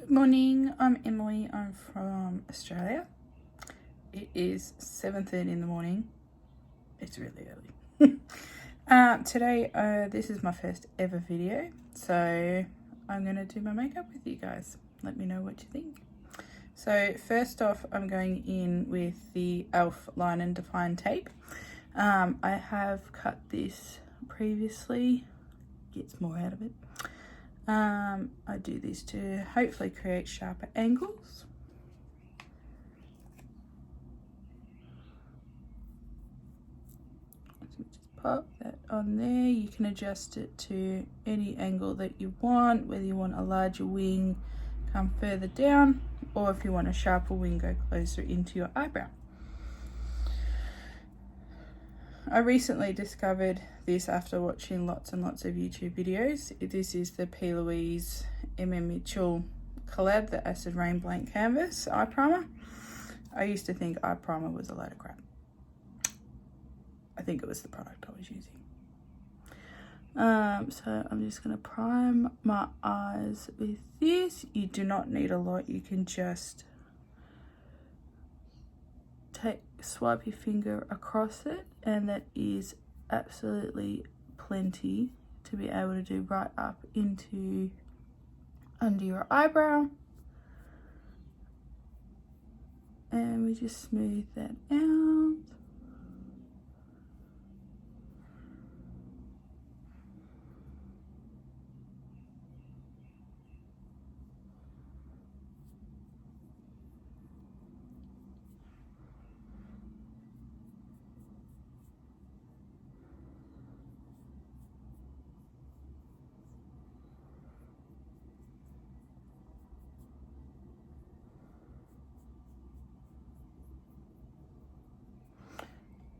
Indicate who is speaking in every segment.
Speaker 1: Good morning, I'm Emily, I'm from Australia. It is 7:30 in the morning. It's really early. Today, this is my first ever video, so I'm going to do my makeup with you guys. Let me know what you think. So first off, I'm going in with the e.l.f. Line and Define tape. I have cut this previously, gets more out of it. I do this to hopefully create sharper angles. So just pop that on there. You can adjust it to any angle that you want, whether you want a larger wing, come further down, or if you want a sharper wing, go closer into your eyebrow. I recently discovered this after watching lots and lots of YouTube videos. This is the P-Louise MMMMitchell collab, the Acid Rain Blank Canvas eye primer. I used to think eye primer was a load of crap. I think it was the product I was using. So I'm just going to prime my eyes with this. You do not need a lot. You can just swipe your finger across it, and that is absolutely plenty to be able to do right up into under your eyebrow. And we just smooth that out.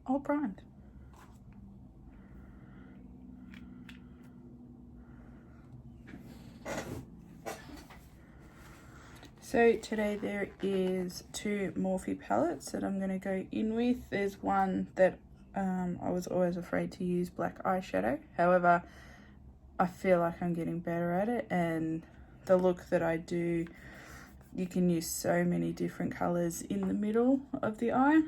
Speaker 1: All primed. So today there is two Morphe palettes that I'm going to go in with. There's one that I was always afraid to use, black eyeshadow. However, I feel like I'm getting better at it, and the look that I do, you can use so many different colours in the middle of the eye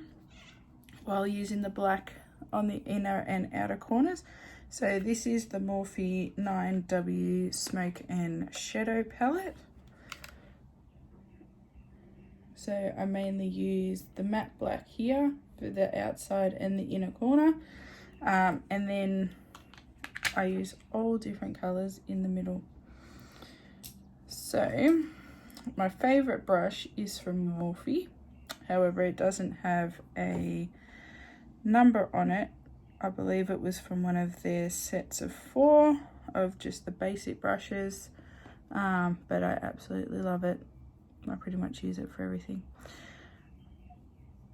Speaker 1: while using the black on the inner and outer corners. So this is the Morphe 9W Smoke and Shadow palette. So I mainly use the matte black here for the outside and the inner corner. And then I use all different colours in the middle. So my favourite brush is from Morphe. However, it doesn't have a number on it. I believe it was from one of their sets of 4 of just the basic brushes, but I absolutely love it. I pretty much use it for everything.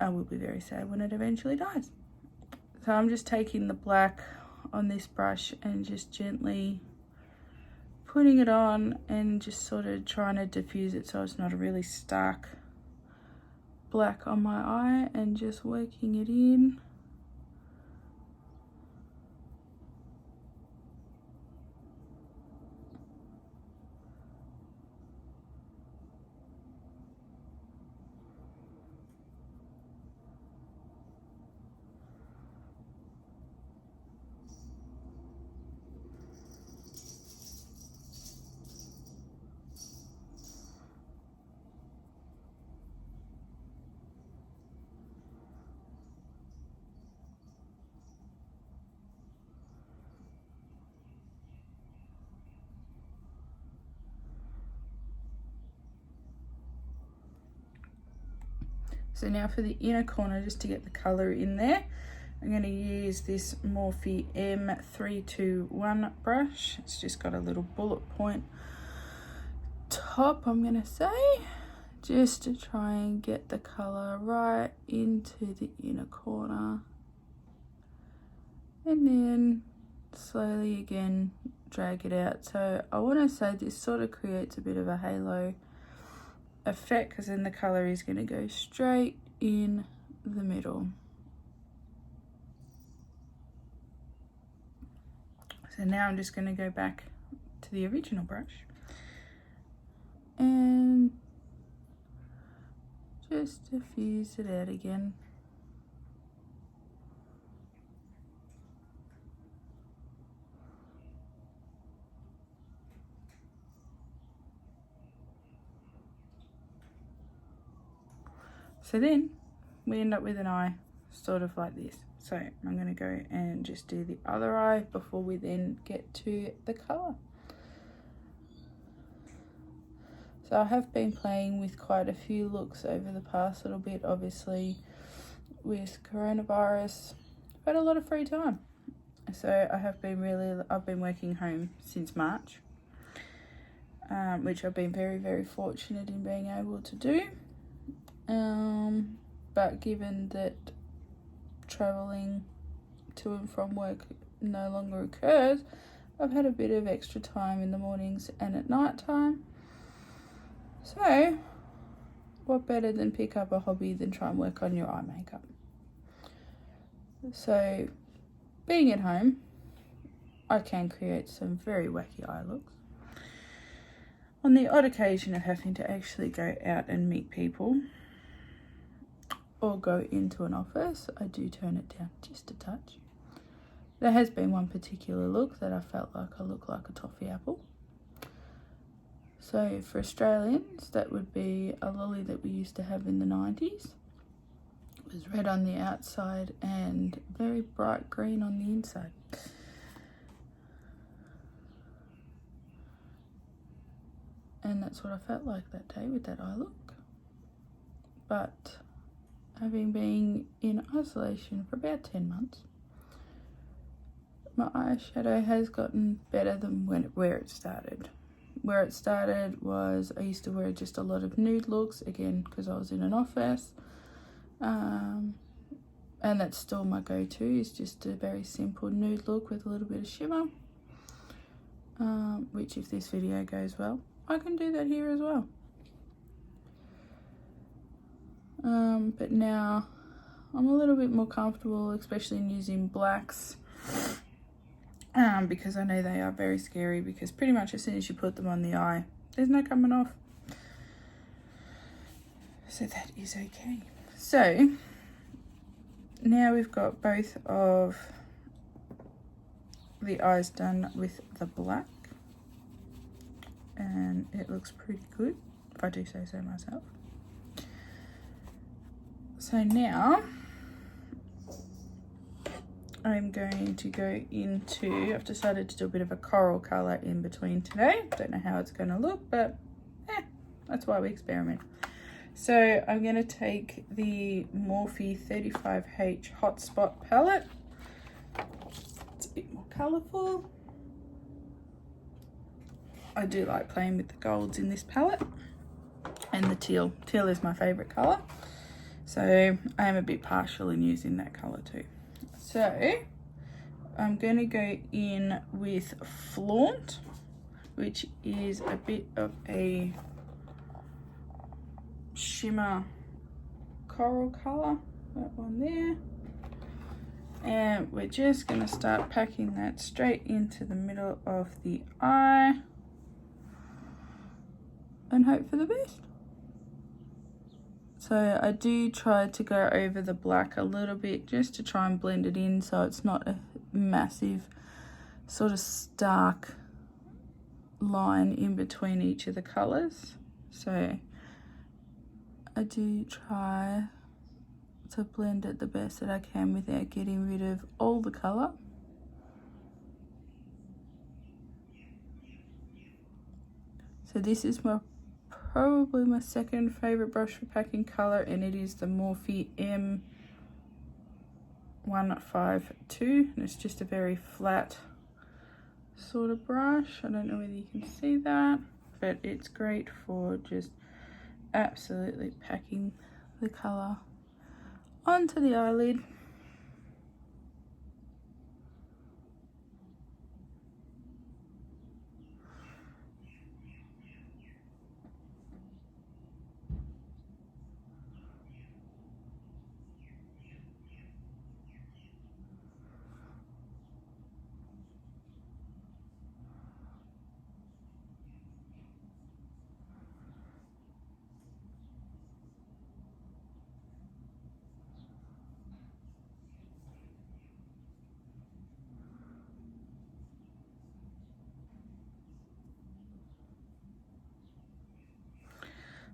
Speaker 1: I will be very sad when it eventually dies. So I'm just taking the black on this brush and just gently putting it on and just sort of trying to diffuse it so it's not a really stark black on my eye, and just working it in. So now for the inner corner, just to get the colour in there, I'm going to use this Morphe M321 brush. It's just got a little bullet point top, I'm going to say, just to try and get the colour right into the inner corner. And then slowly again drag it out. So I want to say this sort of creates a bit of a halo effect, because then the colour is going to go straight in the middle. So now I'm just going to go back to the original brush and just diffuse it out again. So then we end up with an eye sort of like this. So I'm going to go and just do the other eye before we then get to the colour. So I have been playing with quite a few looks over the past little bit. Obviously with coronavirus, I've had a lot of free time. So I've been working home since March, which I've been very, very fortunate in being able to do. But given that travelling to and from work no longer occurs, I've had a bit of extra time in the mornings and at night time. So what better than pick up a hobby than try and work on your eye makeup? So being at home, I can create some very wacky eye looks. On the odd occasion of having to actually go out and meet people or go into an office, I do turn it down just a touch. There has been one particular look that I felt like I look like a toffee apple. So for Australians, that would be a lolly that we used to have in the 90s. It was red on the outside and very bright green on the inside. And that's what I felt like that day with that eye look. But having been in isolation for about 10 months, my eyeshadow has gotten better than where it started. Where it started was I used to wear just a lot of nude looks, again, because I was in an office. And that's still my go-to, is just a very simple nude look with a little bit of shimmer. Which, if this video goes well, I can do that here as well. But now I'm a little bit more comfortable, especially in using blacks, because I know they are very scary, because pretty much as soon as you put them on the eye, there's no coming off. So that is okay. So now we've got both of the eyes done with the black, and it looks pretty good, if I do say so myself. So now I'm going to go into, I've decided to do a bit of a coral colour in between today. Don't know how it's going to look, but that's why we experiment. So I'm going to take the Morphe 35H Hotspot palette. It's a bit more colourful. I do like playing with the golds in this palette, and the teal. Teal is my favourite colour, so I am a bit partial in using that colour too. So I'm going to go in with Flaunt, which is a bit of a shimmer coral colour, that one there. And we're just going to start packing that straight into the middle of the eye and hope for the best. So I do try to go over the black a little bit just to try and blend it in, so it's not a massive sort of stark line in between each of the colours. So I do try to blend it the best that I can without getting rid of all the colour. So this is probably my second favourite brush for packing colour, and it is the Morphe M152, and it's just a very flat sort of brush. I don't know whether you can see that, but it's great for just absolutely packing the colour onto the eyelid.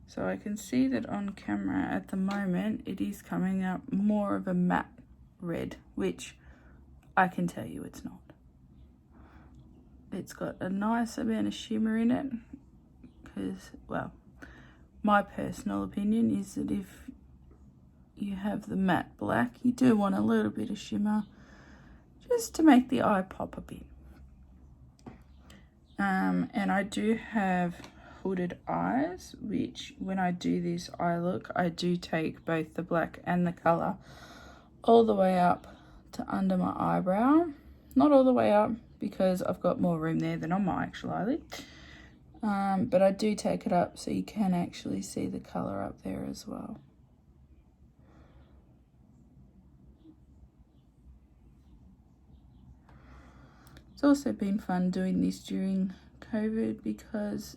Speaker 1: So I can see that on camera at the moment it is coming up more of a matte red, which I can tell you it's not. It's got a nice amount of shimmer in it because, well, my personal opinion is that if you have the matte black, you do want a little bit of shimmer just to make the eye pop a bit. And I do have hooded eyes, which when I do this eye look, I do take both the black and the colour all the way up to under my eyebrow. Not all the way up because I've got more room there than on my actual eyelid. But I do take it up so you can actually see the colour up there as well. It's also been fun doing this during COVID because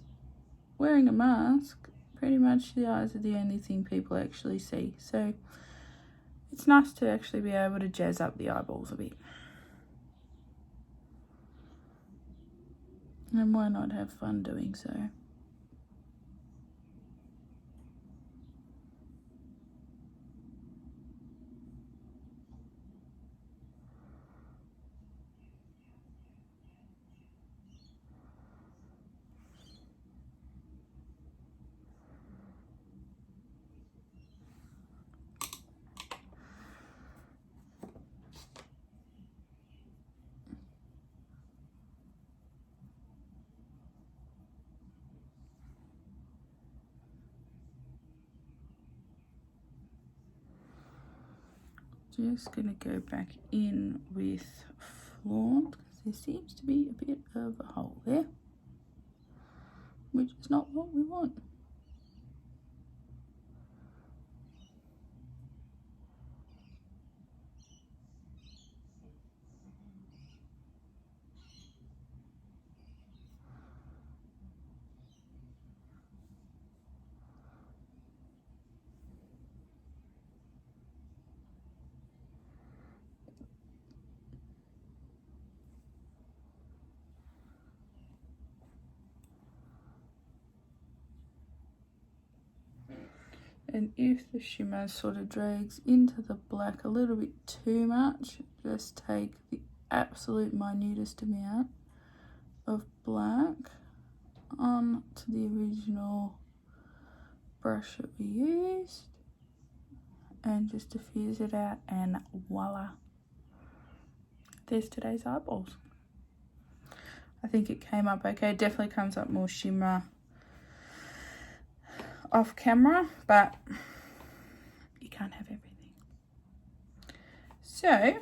Speaker 1: wearing a mask, pretty much the eyes are the only thing people actually see. So it's nice to actually be able to jazz up the eyeballs a bit. And why not have fun doing so? Just gonna go back in with Flaunt because there seems to be a bit of a hole there, which is not what we want. And if the shimmer sort of drags into the black a little bit too much, just take the absolute minutest amount of black onto the original brush that we used and just diffuse it out, and voila, there's today's eyeballs. I think it came up okay. It definitely comes up more shimmer off camera, but you can't have everything. So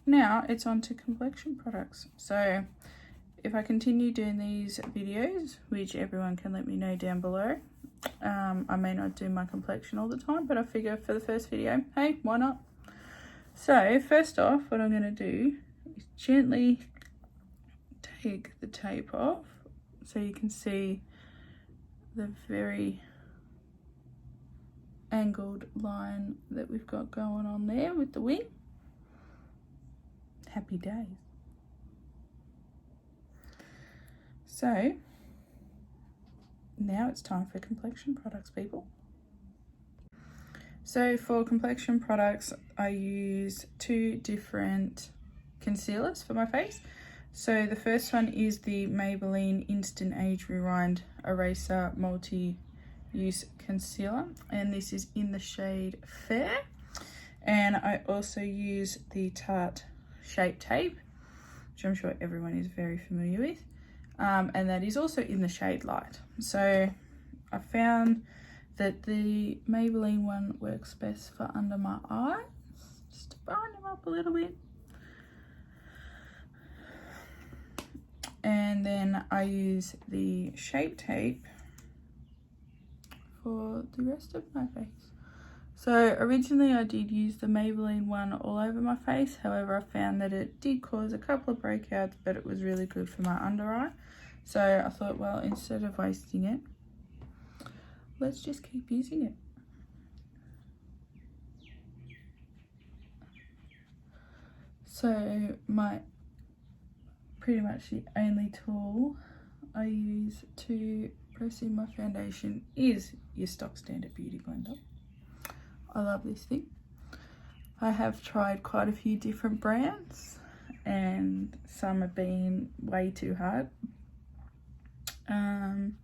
Speaker 1: now it's on to complexion products. So if I continue doing these videos, which everyone can let me know down below, I may not do my complexion all the time, but I figure for the first video, hey, why not? So first off, what I'm going to do is gently take the tape off so you can see the very angled line that we've got going on there with the wing. Happy days. So now it's time for complexion products, people. So for complexion products, I use two different concealers for my face. So the first one is the Maybelline Instant Age Rewind Eraser Multi-Use Concealer, and this is in the shade Fair. And I also use the Tarte Shape Tape, which I'm sure everyone is very familiar with, and that is also in the shade Light. So I found that the Maybelline one works best for under my eyes, just to brighten them up a little bit. And then I use the Shape Tape for the rest of my face. So originally I did use the Maybelline one all over my face, however I found that it did cause a couple of breakouts, but it was really good for my under eye. So I thought, well, instead of wasting it, let's just keep using it. So pretty much the only tool I use to press in my foundation is your stock standard beauty blender. I love this thing. I have tried quite a few different brands and some have been way too hard. I'm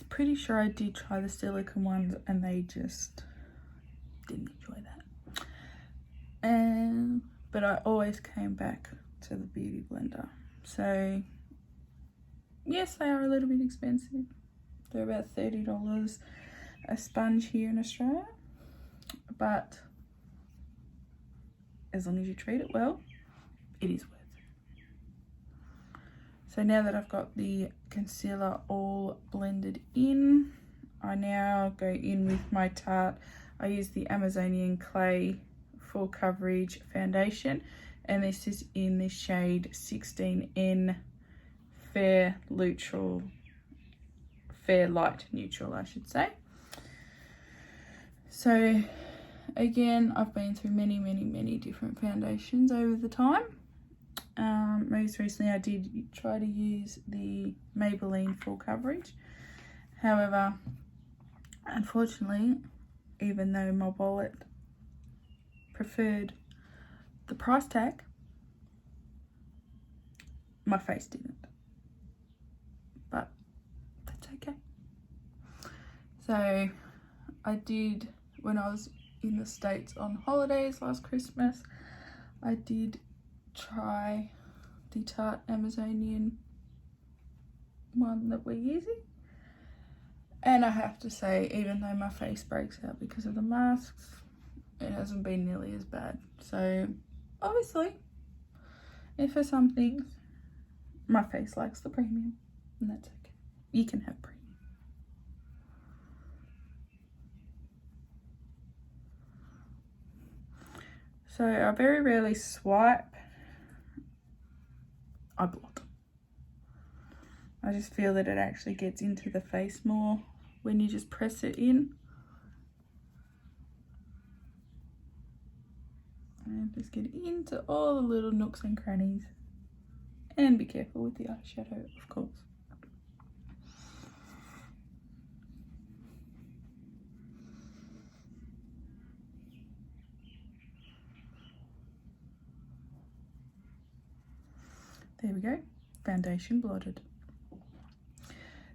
Speaker 1: pretty sure I did try the silicone ones and they just didn't enjoy that. But I always came back to the beauty blender. So yes, they are a little bit expensive. They're about $30 a sponge here in Australia, but as long as you treat it well, it is worth it. So now that I've got the concealer all blended in, I now go in with my Tarte. I use the Amazonian Clay Full Coverage Foundation, and this is in the shade 16N Fair Light Neutral, I should say. So again, I've been through many different foundations over the time. Most recently I did try to use the Maybelline Full Coverage. However, unfortunately, even though my wallet preferred the price tag, my face didn't. But that's okay. So I did, when I was in the States on holidays last Christmas, I did try the Tarte Amazonian one that we're using, and I have to say, even though my face breaks out because of the masks, it hasn't been nearly as bad. So obviously, if for some things my face likes the premium, and that's okay. You can have premium. So I very rarely swipe, I blot. I just feel that it actually gets into the face more when you just press it in. And just get into all the little nooks and crannies. And be careful with the eyeshadow, of course. There we go, foundation blotted.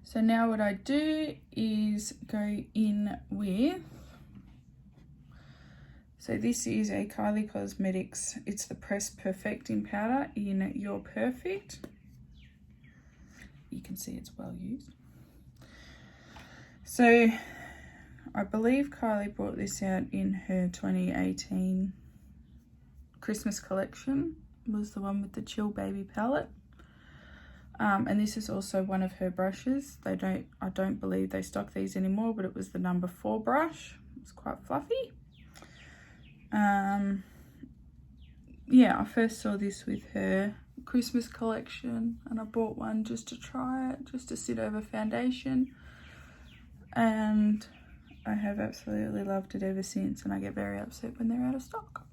Speaker 1: So now what I do is go in with, so this is a KylieCosmetics, it's the Press Perfecting Powder in Your Perfect. You can see it's well used. So I believe Kylie brought this out in her 2018 Christmas collection, was the one with the Chill Baby palette. And this is also one of her brushes. I don't believe they stock these anymore, but it was the number 4 brush. It's quite fluffy. Yeah, I first saw this with her Christmas collection, and I bought one just to try it, just to sit over foundation. And I have absolutely loved it ever since, and I get very upset when they're out of stock.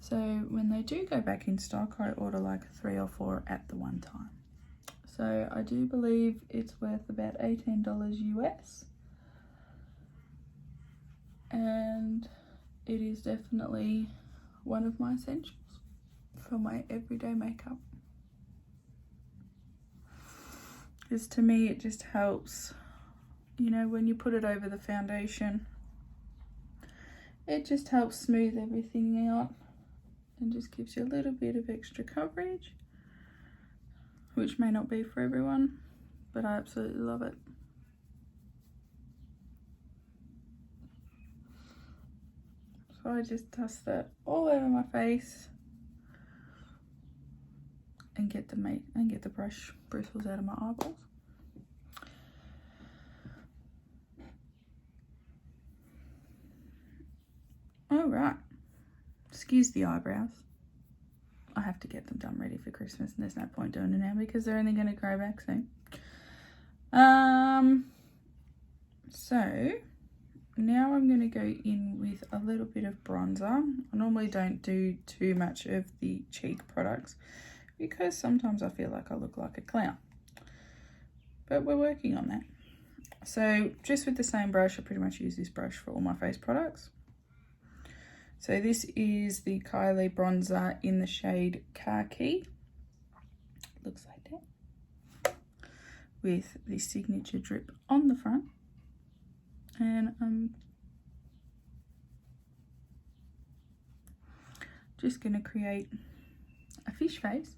Speaker 1: So when they do go back in stock, I order like 3 or 4 at the one time. So I do believe it's worth about $18 US. And it is definitely one of my essentials for my everyday makeup. Because to me it just helps, you know, when you put it over the foundation, it just helps smooth everything out. And just gives you a little bit of extra coverage, which may not be for everyone, but I absolutely love it. So I just dust that all over my face and get the brush bristles out of my eyeballs. All right. Excuse the eyebrows. I have to get them done ready for Christmas, and there's no point doing it now because they're only going to grow back soon. So now I'm going to go in with a little bit of bronzer. I normally don't do too much of the cheek products because sometimes I feel like I look like a clown. but we're working on that. So just with the same brush, I pretty much use this brush for all my face products. So this is the Kylie bronzer in the shade Khaki. Looks like that. With the signature drip on the front. And I'm just going to create a fish face.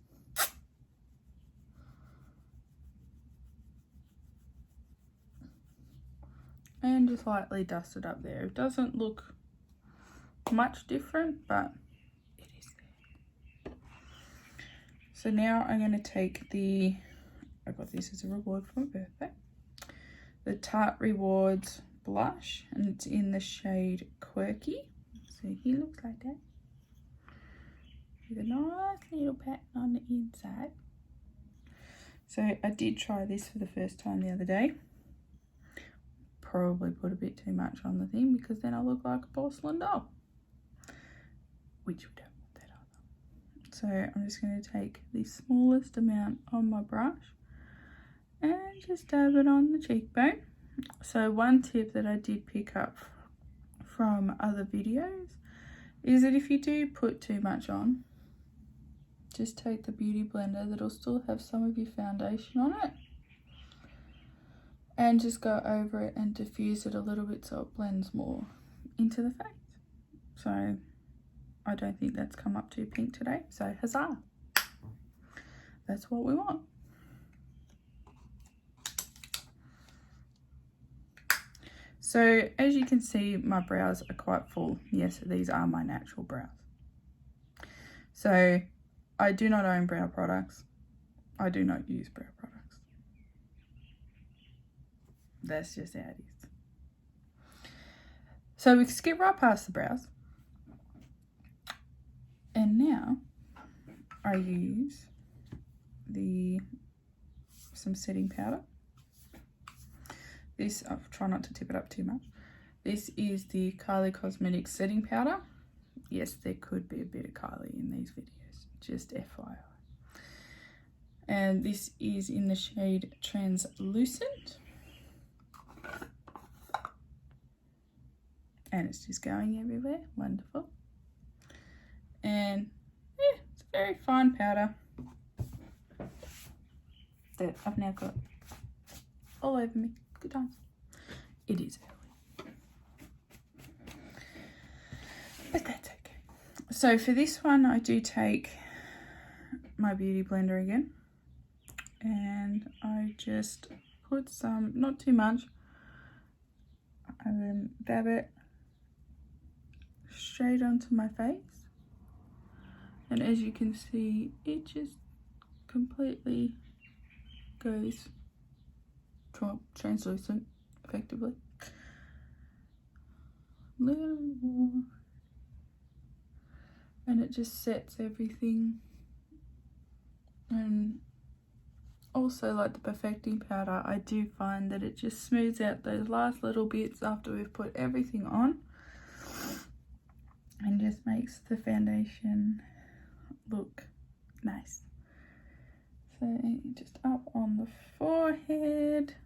Speaker 1: And just lightly dust it up there. It doesn't look much different, but it is there. So now I'm going to take I got this as a reward for my birthday, the Tarte Rewards blush, and it's in the shade Quirky. So he looks like that, with a nice little pattern on the inside. So I did try this for the first time the other day. Probably put a bit too much on the thing because then I look like a porcelain doll, which we don't want that either. So I'm just going to take the smallest amount on my brush and just dab it on the cheekbone. So one tip that I did pick up from other videos is that if you do put too much on, just take the beauty blender that'll still have some of your foundation on it and just go over it and diffuse it a little bit so it blends more into the face. So I don't think that's come up too pink today, so huzzah! That's what we want. So as you can see, my brows are quite full. Yes, these are my natural brows. So I do not own brow products. I do not use brow products. That's just how it is. So we skip right past the brows. And now I use some setting powder. This, I'll try not to tip it up too much. This is the KylieCosmetics setting powder. Yes, there could be a bit of Kylie in these videos, just FYI. And this is in the shade Translucent. And it's just going everywhere. Wonderful. And yeah, it's a very fine powder that I've now got all over me. Good times. It is early, but that's okay. So for this one, I do take my beauty blender again, and I just put some, not too much, and then dab it straight onto my face. And as you can see, it just completely goes translucent, effectively. A little more. And it just sets everything. And also, like the perfecting powder, I do find that it just smooths out those last little bits after we've put everything on. And just makes the foundation look nice. So just up on the forehead.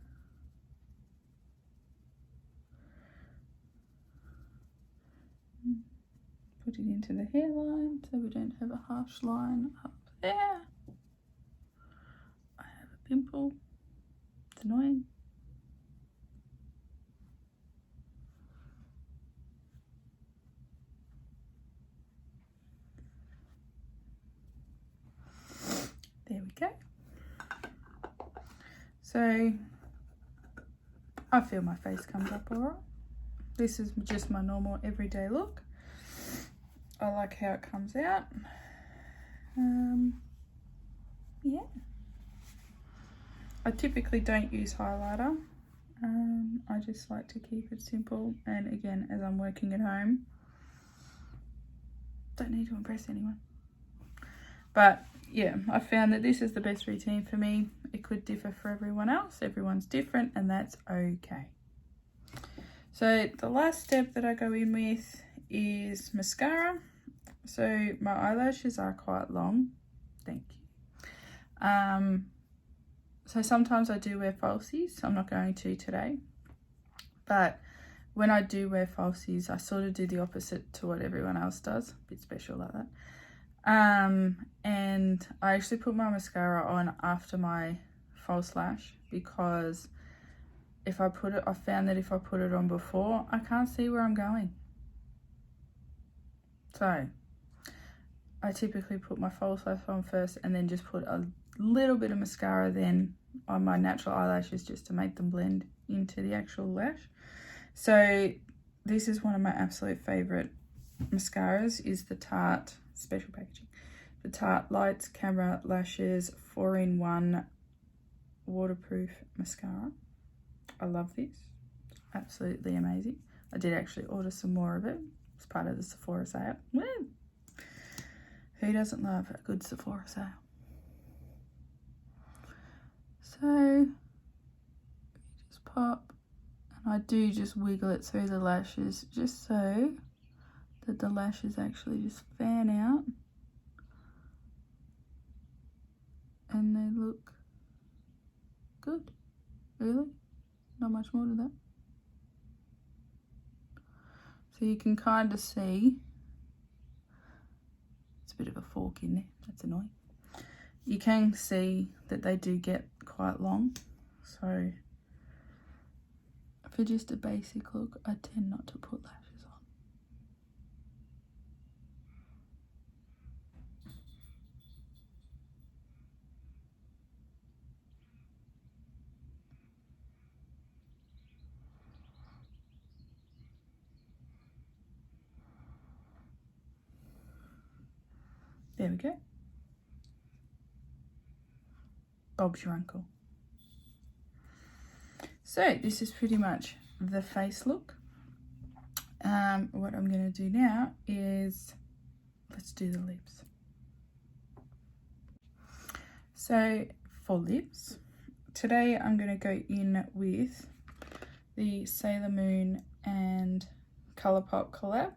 Speaker 1: Put it into the hairline so we don't have a harsh line up there. I have a pimple. It's annoying. There we go. So I feel my face comes up alright. This is just my normal everyday look. I like how it comes out. Yeah. I typically don't use highlighter. I just like to keep it simple. And again, as I'm working at home, don't need to impress anyone. But yeah, I found that this is the best routine for me. It could differ for everyone else. Everyone's different, and that's okay. So the last step that I go in with is mascara. So my eyelashes are quite long. Thank you. So sometimes I do wear falsies. I'm not going to today. But when I do wear falsies, I sort of do the opposite to what everyone else does. A bit special like that. And I actually put my mascara on after my false lash, because I found that if I put it on before, I can't see where I'm going. So I typically put my false lash on first and then just put a little bit of mascara then on my natural eyelashes just to make them blend into the actual lash. So this is one of my absolute favorite mascaras, is the Tarte special packaging. The Tarte Lights Camera Lashes 4-in-1 waterproof mascara. I love this. It's absolutely amazing. I did actually order some more of it. It's part of the Sephora sale. Woo! Who doesn't love a good Sephora sale? So just pop, and I do just wiggle it through the lashes just so that the lashes actually just fan out and they look good. Really, not much more to that. So you can kind of see, it's a bit of a fork in there, that's annoying. You can see that they do get quite long. So for just a basic look, I tend not to put lashes on. There we go. Bob's your uncle. So this is pretty much the face look. What I'm going to do now is, let's do the lips. So for lips, today I'm going to go in with the Sailor Moon and Colourpop collab.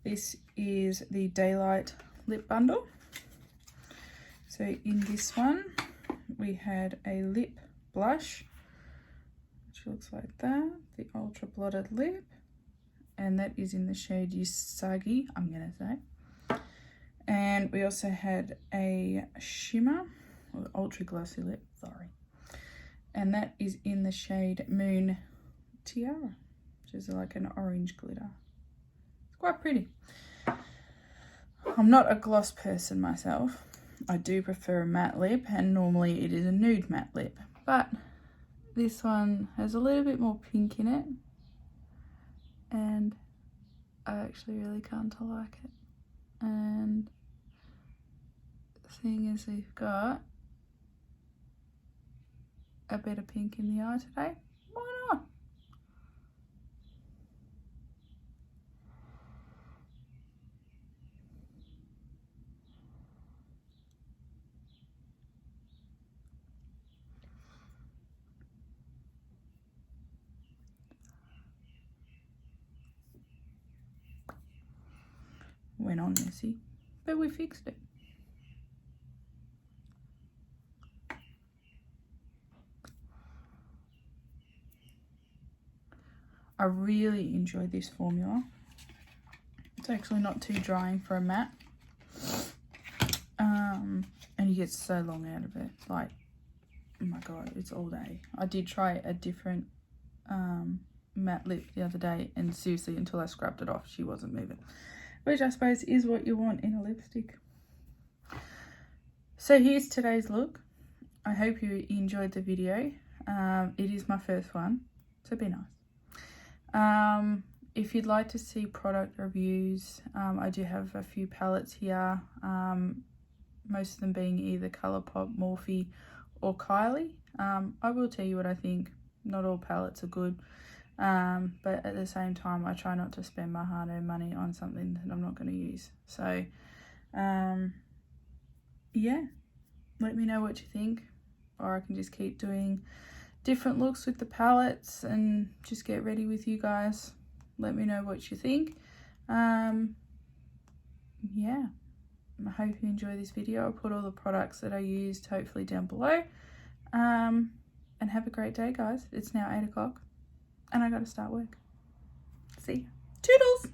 Speaker 1: This is the Daylight lip bundle. So in this one we had a lip blush which looks like that, the Ultra Blotted lip, and that is in the shade Usagi, I'm gonna say. And we also had a shimmer, or ultra glossy lip, sorry, and that is in the shade Moon Tiara, which is like an orange glitter. It's quite pretty. I'm not a gloss person myself. I do prefer a matte lip, and normally it is a nude matte lip, but this one has a little bit more pink in it, and I actually really kind of like it. And seeing as we've got a bit of pink in the eye today, why not? Went on messy, but we fixed it. I really enjoy this formula. It's actually not too drying for a matte. And you get so long out of it. Like, oh my god, it's all day. I did try a different matte lip the other day, and seriously, until I scrubbed it off, she wasn't moving. Which I suppose is what you want in a lipstick. So here's today's look. I hope you enjoyed the video. It is my first one, so be nice. If you'd like to see product reviews, I do have a few palettes here, most of them being either Colourpop, Morphe or Kylie. I will tell you what I think. Not all palettes are good, but at the same time I try not to spend my hard-earned money on something that I'm not going to use. So yeah, let me know what you think, or I can just keep doing different looks with the palettes and just get ready with you guys. Let me know what you think. Yeah, I hope you enjoy this video. I'll put all the products that I used hopefully down below. And have a great day, guys. It's now 8 o'clock and I got to start work. See ya. Toodles!